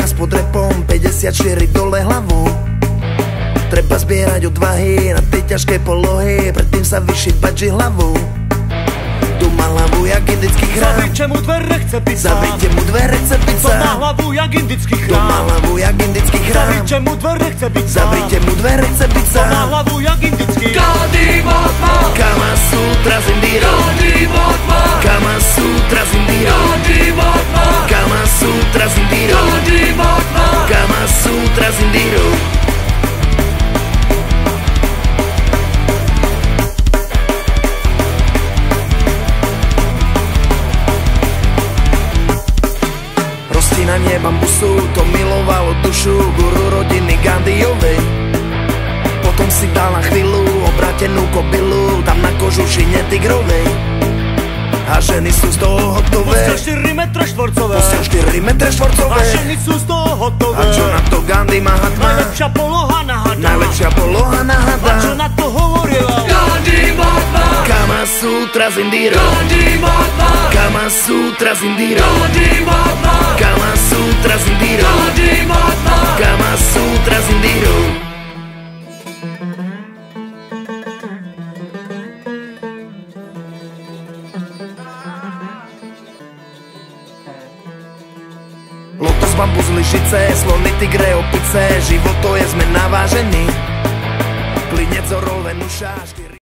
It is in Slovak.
zákaz pod repom, 54 dole hlavou. Treba zbierať odvahy na tej ťažkej polohy, predtým sa vyšiť badži hlavou. Tu má hlavu jak indický chrám. Zavriďte mu dvere, chce pizza. Zavriďte mu dvere, chce pizza. To má hlavu jak indický To má chrám. hlavu jak indický chrám. Zavriďte mu dvere, chce pizza. Zavriďte mu dvere, chce pizza. To má hlavu jak indický Kama Sutra z Indírou. Kama Sutra z Indírou. Kama Sutra z Indírou. Kama Sutra z Indírou. Roztínanie bambusu, to milovalo dušu guru rodiny Gandhiovej. Potom si dal na chvíľu obrátenú kobylu, tam na kožušine tigrovej. A ženy sú z toho hotové. Pustil 4 metre štvorcové. Pustil 4 metre štvorcové. A ženy sú z toho hotové. A čo na to Gandhi Mahatma? Najlepšia poloha na hada. Najlepšia poloha na hada. A čo na to hovorila? Kama Sutra z Indírou. Kama Sutra z Indírou. Kama Sutra z Indírou. Kama Sutra z Indírou. Lotos, bambus, lišice, slony, tigre, opice, život to je, sme navážení. Plynec, orol, venuša,